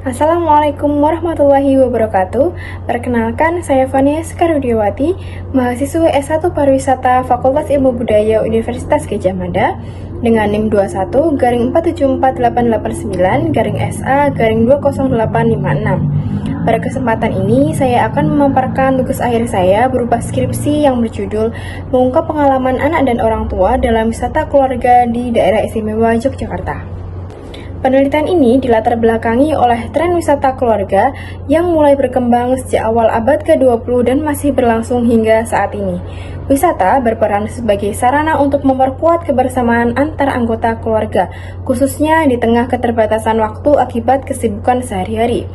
Assalamualaikum warahmatullahi wabarakatuh. Perkenalkan, saya Fania Sekarudiawati, mahasiswa S1 Pariwisata Fakultas Ilmu Budaya Universitas Gadjah Mada dengan NIM 21-47489-SA-20856. Pada kesempatan ini, saya akan memaparkan tugas akhir saya berupa skripsi yang berjudul Mengungkap Pengalaman Anak dan Orang Tua dalam Wisata Keluarga di Daerah Istimewa Yogyakarta. Penelitian ini dilatar belakangi oleh tren wisata keluarga yang mulai berkembang sejak awal abad ke-20 dan masih berlangsung hingga saat ini. Wisata berperan sebagai sarana untuk memperkuat kebersamaan antar anggota keluarga, khususnya di tengah keterbatasan waktu akibat kesibukan sehari-hari.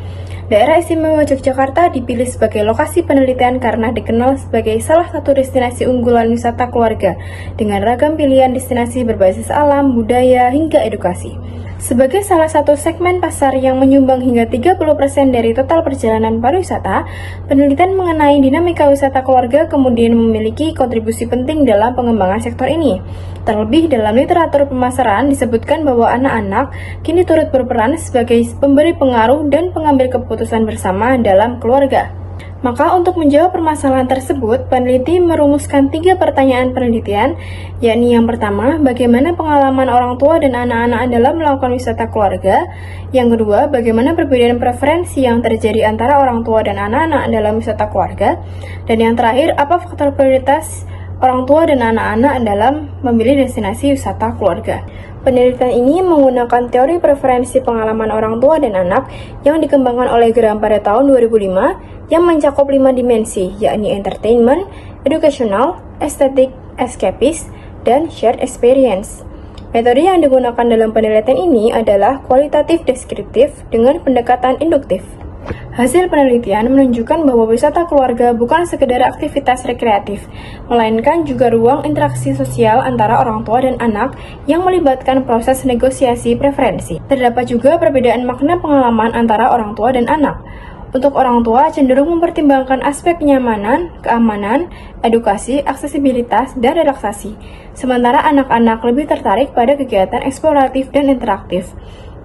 Daerah Istimewa Yogyakarta dipilih sebagai lokasi penelitian karena dikenal sebagai salah satu destinasi unggulan wisata keluarga dengan ragam pilihan destinasi berbasis alam, budaya, hingga edukasi. Sebagai salah satu segmen pasar yang menyumbang hingga 30% dari total perjalanan pariwisata, penelitian mengenai dinamika wisata keluarga kemudian memiliki kontribusi penting dalam pengembangan sektor ini. Terlebih dalam literatur pemasaran disebutkan bahwa anak-anak kini turut berperan sebagai pemberi pengaruh dan pengambil keputusan bersama dalam keluarga. Maka untuk menjawab permasalahan tersebut, peneliti merumuskan 3 pertanyaan penelitian, yakni yang pertama, bagaimana pengalaman orang tua dan anak-anak dalam melakukan wisata keluarga. Yang kedua, bagaimana perbedaan preferensi yang terjadi antara orang tua dan anak-anak dalam wisata keluarga. Dan yang terakhir, apa faktor prioritas orang tua dan anak-anak dalam memilih destinasi wisata keluarga. Penelitian ini menggunakan teori preferensi pengalaman orang tua dan anak yang dikembangkan oleh Graham pada tahun 2005 yang mencakup 5 dimensi, yakni entertainment, educational, aesthetic, escapist, dan shared experience. Metode yang digunakan dalam penelitian ini adalah kualitatif deskriptif dengan pendekatan induktif. Hasil penelitian menunjukkan bahwa wisata keluarga bukan sekedar aktivitas rekreatif, melainkan juga ruang interaksi sosial antara orang tua dan anak yang melibatkan proses negosiasi preferensi. Terdapat juga perbedaan makna pengalaman antara orang tua dan anak. Untuk orang tua cenderung mempertimbangkan aspek kenyamanan, keamanan, edukasi, aksesibilitas, dan relaksasi, sementara anak-anak lebih tertarik pada kegiatan eksploratif dan interaktif.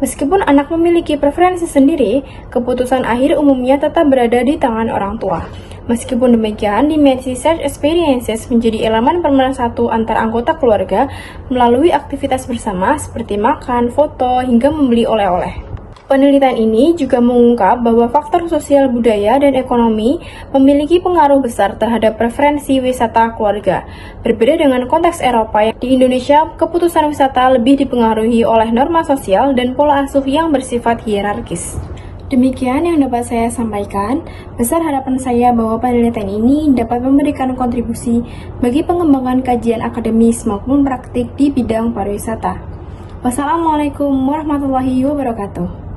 Meskipun anak memiliki preferensi sendiri, keputusan akhir umumnya tetap berada di tangan orang tua. Meskipun demikian, dimensi shared experiences menjadi elemen pemersatu antar anggota keluarga melalui aktivitas bersama seperti makan, foto, hingga membeli oleh-oleh. Penelitian ini juga mengungkap bahwa faktor sosial budaya dan ekonomi memiliki pengaruh besar terhadap preferensi wisata keluarga. Berbeda dengan konteks Eropa, di Indonesia keputusan wisata lebih dipengaruhi oleh norma sosial dan pola asuh yang bersifat hierarkis. Demikian yang dapat saya sampaikan. Besar harapan saya bahwa penelitian ini dapat memberikan kontribusi bagi pengembangan kajian akademis maupun praktik di bidang pariwisata. Wassalamualaikum warahmatullahi wabarakatuh.